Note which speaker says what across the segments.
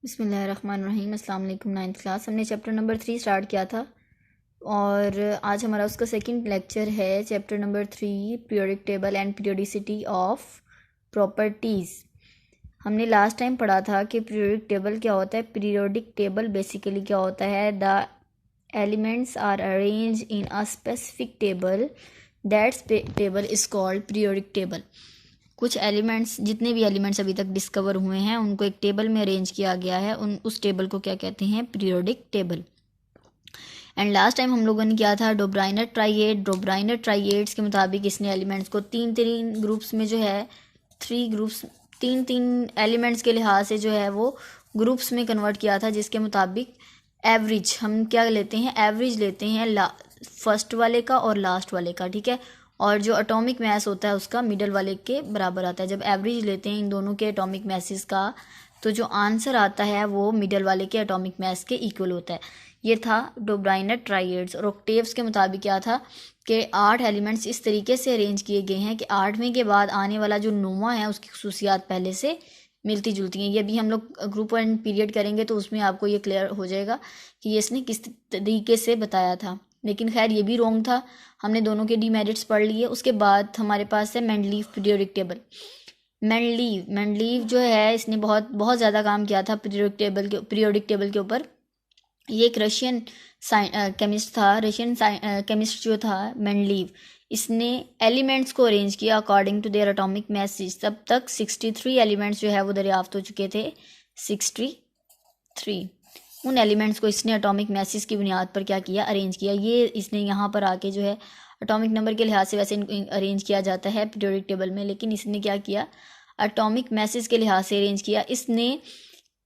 Speaker 1: बिस्मिल्लाहिर्रहमानिर्रहीम। अस्सलाम वालेकुम। 9th क्लास हमने चैप्टर नंबर 3 स्टार्ट किया था और आज हमारा उसका सेकंड लेक्चर है। Chapter number 3 periodic table and periodicity of properties. हमने लास्ट टाइम पढ़ा था कि पीरियोडिक टेबल क्या होता है। पीरियोडिक टेबल बेसिकली क्या होता है, the elements are arrange in a specific table, that's table is called periodic table. कुछ एलिमेंट्स, जितने भी एलिमेंट्स अभी तक डिस्कवर हुए हैं उनको एक टेबल में अरेंज किया गया है, उस टेबल को क्या कहते हैं, periodic table. And last time हम लोगों ने किया था डोब्राइनर ट्राइएड। डोब्राइनर ट्राइएड्स के मुताबिक इसने एलिमेंट्स को तीन तीन ग्रुप्स में जो है, थ्री ग्रुप्स, तीन तीन एलिमेंट्स के लिहाज से जो है वो ग्रुप्स में कन्वर्ट किया था, जिसके मुताबिक एवरेज हम क्या लेते हैं, एवरेज लेते हैं फर्स्ट वाले का और लास्ट वाले का, ठीक है। और जो एटॉमिक मैस होता है उसका मिडल वाले के बराबर आता है। जब एवरेज लेते हैं इन दोनों के एटॉमिक मैसेस का, तो जो आंसर आता है वो मिडल वाले के एटॉमिक मैस के इक्वल होता है। ये था डोब्राइनर ट्राइएड्स। और ऑक्टेव्स के मुताबिक क्या था कि 8 एलिमेंट्स इस तरीके से अरेंज किए गए हैं कि 8वें के बाद आने वाला जो 9वां है उसकी खसूसियात पहले से मिलती जुलती हैं। ये भी हम लोग ग्रुप एंड पीरियड करेंगे तो उसमें आपको ये क्लियर हो जाएगा कि ये इसने किस तरीके से बताया था। लेकिन खैर ये भी रॉन्ग था। हमने दोनों के डीमेरिट्स पढ़ लिए। उसके बाद हमारे पास है मेंडलीव पीरियोडिक टेबल। मेंडलीव जो है इसने बहुत बहुत ज़्यादा काम किया था पीरियोडिक टेबल के ऊपर। ये एक रशियन केमिस्ट था। रशियन केमिस्ट जो था मेंडलीव, इसने एलिमेंट्स को अरेंज किया according to their atomic masses. तब तक 63 एलिमेंट्स जो है वो दरियाफ्त हो चुके थे। 63 उन एलिमेंट्स को इसने एटॉमिक मैसेज की बुनियाद पर क्या किया, अरेंज किया। ये इसने यहाँ पर आके जो है एटॉमिक नंबर के लिहाज से वैसे अरेंज किया जाता है पीरियोडिक टेबल में, लेकिन इसने क्या किया, एटॉमिक मैसेज के लिहाज से अरेंज किया। इसने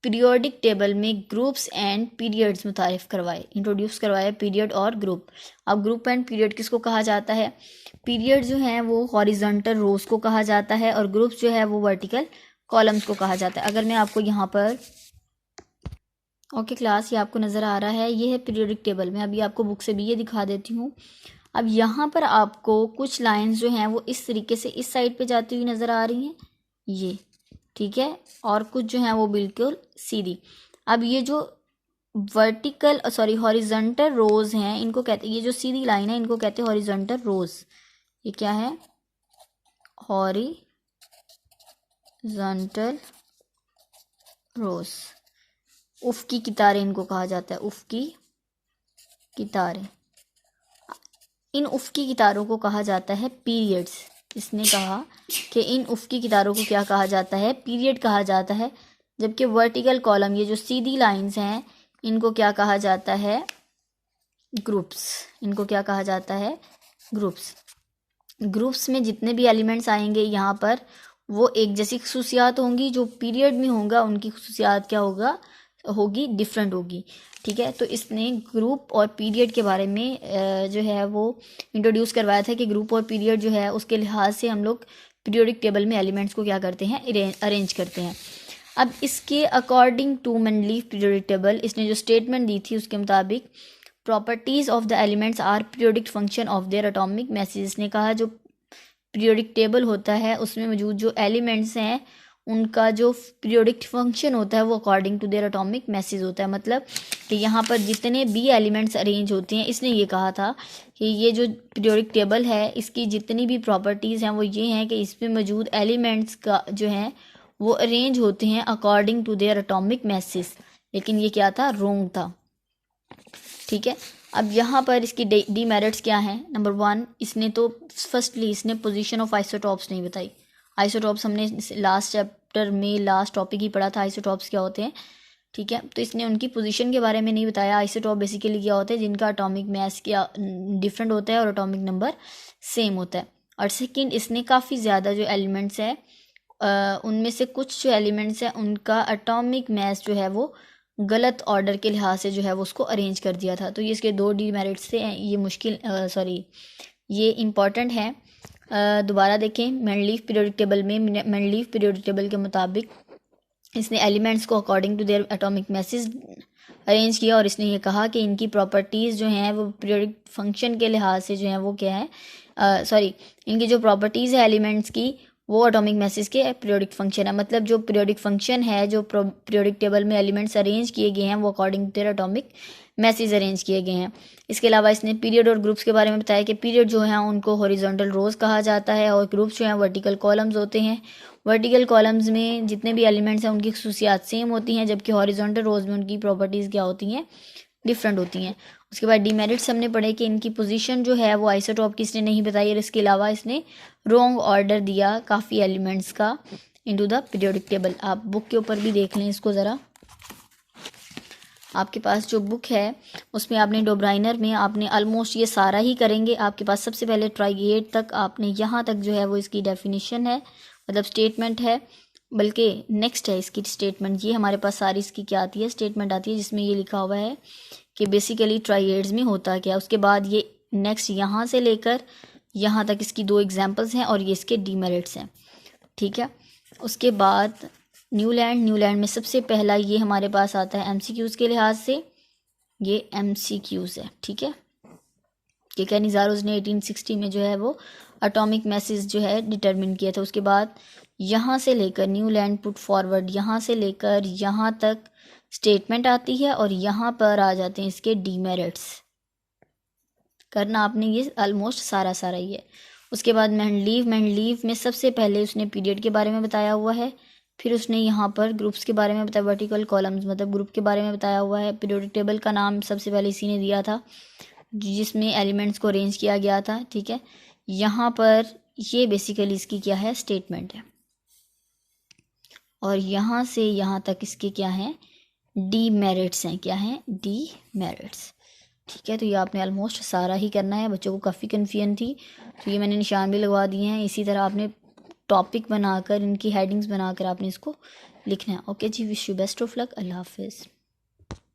Speaker 1: पीरियोडिक टेबल में ग्रुप्स एंड पीरियड्स मुतारिफ करवाए, इंट्रोड्यूस करवाए पीरियड और ग्रुप। अब ग्रुप एंड पीरियड किसको कहा जाता है? पीरियड जो है वो हॉरिजॉन्टल रोज को कहा जाता है और ग्रुप्स जो है वो वर्टिकल कॉलम्स को कहा जाता है। अगर मैं आपको यहाँ पर ओके क्लास, ये आपको नज़र आ रहा है, ये है पीरियोडिक टेबल। मैं अभी आपको बुक से भी ये दिखा देती हूँ। अब यहाँ पर आपको कुछ लाइंस जो हैं वो इस तरीके से इस साइड पे जाती हुई नज़र आ रही हैं, ये ठीक है, और कुछ जो हैं वो बिल्कुल सीधी। अब ये जो हॉरिजॉन्टल रोज हैं इनको कहते हैं, ये जो सीधी लाइन है इनको कहते हैं हॉरिजॉन्टल रोज। ये क्या है? हॉरिजॉन्टल रोज। उफ़की कितारें इनको कहा जाता है, उफ़की कितारें। इन उफ़की कितारों को कहा जाता है पीरियड्स। इसने कहा कि इन उफ़की कितारों को क्या कहा जाता है, पीरियड कहा जाता है। जबकि वर्टिकल कॉलम, ये जो सीधी लाइंस हैं, इनको क्या कहा जाता है, ग्रुप्स। इनको क्या कहा जाता है, ग्रुप्स। ग्रुप्स में जितने भी एलिमेंट्स आएंगे यहाँ पर वो एक जैसी खसूसियात होंगी। जो पीरियड में होगा उनकी खसूसियात क्या होगी, डिफरेंट होगी, ठीक है। तो इसने ग्रुप और पीरियड के बारे में जो है वो इंट्रोड्यूस करवाया था कि ग्रुप और पीरियड जो है उसके लिहाज से हम लोग पीरियोडिक टेबल में एलिमेंट्स को क्या करते हैं, अरेंज करते हैं। अब इसके according to Mendeleev periodic table, इसने जो स्टेटमेंट दी थी उसके मुताबिक properties of the elements are periodic function of their atomic masses. ने कहा जो पीरियोडिक टेबल होता है उसमें मौजूद जो एलिमेंट्स हैं उनका जो पीरियोडिक फंक्शन होता है वो according to their atomic masses होता है। मतलब कि यहाँ पर जितने भी एलिमेंट्स अरेंज होते हैं, इसने ये कहा था कि ये जो पीरियोडिक टेबल है इसकी जितनी भी प्रॉपर्टीज़ हैं वो ये हैं कि इसमें मौजूद एलिमेंट्स का जो हैं वो अरेंज होते हैं according to their atomic masses. लेकिन ये क्या था, रॉन्ग था, ठीक है। अब यहाँ पर इसकी डीमेरिट्स क्या हैं? नंबर 1, इसने तो फर्स्टली इसने पोजीशन ऑफ आइसोटॉप्स नहीं बताई। आइसोटॉप्स हमने लास्ट चैप्टर में लास्ट टॉपिक ही पढ़ा था, आइसोटॉप्स क्या होते हैं, ठीक है। तो इसने उनकी पोजीशन के बारे में नहीं बताया। आइसोटॉप बेसिकली क्या होते हैं, जिनका एटॉमिक मास क्या डिफरेंट होता है और एटॉमिक नंबर सेम होता है। और सेकेंड, इसने काफ़ी ज़्यादा जो एलिमेंट्स हैं उनमें से कुछ जो एलिमेंट्स हैं उनका एटॉमिक मास जो है वो गलत ऑर्डर के लिहाज से जो है वो उसको अरेंज कर दिया था। तो ये इसके 2 डीमेरिट्स थे। ये मुश्किल ये इम्पॉर्टेंट है। दोबारा देखें, मेंडलीव पीरियोडिक टेबल में, मेंडलीव पीरियोडिक टेबल के मुताबिक इसने एलिमेंट्स को according to their atomic masses arrange किया और इसने ये कहा कि इनकी प्रॉपर्टीज़ जो हैं वो पीरियोडिक फंक्शन के लिहाज से जो हैं वो क्या है, इनकी जो प्रॉपर्टीज़ है एलिमेंट्स की वो एटॉमिक मैसेज के पीरियोडिक फंक्शन है। मतलब जो पीरियोडिक फंक्शन है, जो पीरियोडिक टेबल में एलिमेंट्स अरेंज किए गए हैं, वो according to atomic masses arrange किए गए हैं। इसके अलावा इसने पीरियड और ग्रुप्स के बारे में बताया कि पीरियड जो है उनको हॉरिजॉन्टल रोज कहा जाता है और ग्रुप्स जो हैं वर्टिकल कॉलम्स होते हैं। वर्टिकल कॉलम्स में जितने भी एलिमेंट्स हैं उनकी खसूसियात सेम होती हैं, जबकि हॉरिजॉन्टल रोज में उनकी प्रॉपर्टीज़ क्या होती हैं, डिफरेंट होती हैं। उसके बाद डीमेरिट्स हमने पढ़े कि इनकी पोजीशन जो है वो आइसोटॉप की इसने नहीं बताई, और इसके अलावा इसने रॉन्ग ऑर्डर दिया काफ़ी एलिमेंट्स का इनटू द पीरियोडिक टेबल। आप बुक के ऊपर भी देख लें इसको ज़रा। आपके पास जो बुक है उसमें आपने डोब्राइनर में आपने ऑलमोस्ट ये सारा ही करेंगे। आपके पास सबसे पहले ट्राइगेट तक आपने यहाँ तक जो है वो इसकी डेफिनेशन है, मतलब स्टेटमेंट है, बल्कि नेक्स्ट है इसकी स्टेटमेंट। ये हमारे पास सारी इसकी क्या आती है, स्टेटमेंट आती है, जिसमें ये लिखा हुआ है कि बेसिकली ट्राइएड्स में होता क्या। उसके बाद ये नेक्स्ट यहाँ से लेकर यहाँ तक इसकी 2 एग्जांपल्स हैं और ये इसके डीमेरिट्स हैं, ठीक है। उसके बाद न्यूलैंड में सबसे पहला ये हमारे पास आता है एमसीक्यूज़ के लिहाज से, ये एमसीक्यूज़ है, ठीक है। कि कैनिज़ारोस ने 1860 में जो है वो एटॉमिक मैसेज जो है डिटरमिन किया था। उसके बाद यहाँ से लेकर न्यूलैंड पुट फॉरवर्ड, यहाँ से लेकर यहाँ तक स्टेटमेंट आती है और यहाँ पर आ जाते हैं इसके डीमेरिट्स। करना आपने ये ऑलमोस्ट सारा ही है। उसके बाद मैंडलीव में सबसे पहले उसने पीरियड के बारे में बताया हुआ है, फिर उसने यहाँ पर ग्रुप्स के बारे में बताया, वर्टिकल कॉलम्स मतलब ग्रुप के बारे में बताया हुआ है। पीरियोडिक टेबल का नाम सबसे पहले इसी ने दिया था जिसमें एलिमेंट्स को अरेंज किया गया था, ठीक है। यहाँ पर ये बेसिकली इसकी क्या है, स्टेटमेंट है, और यहाँ से यहाँ तक इसके क्या हैं, डीमेरिट्स हैं। क्या हैं, डीमेरिट्स, ठीक है। तो ये आपने ऑलमोस्ट सारा ही करना है। बच्चों को काफ़ी कन्फ्यूजन थी तो ये मैंने निशान भी लगवा दिए हैं। इसी तरह आपने टॉपिक बनाकर इनकी हेडिंग्स बनाकर आपने इसको लिखना है। ओके जी, wish you best of luck. अल्लाह हाफिज़।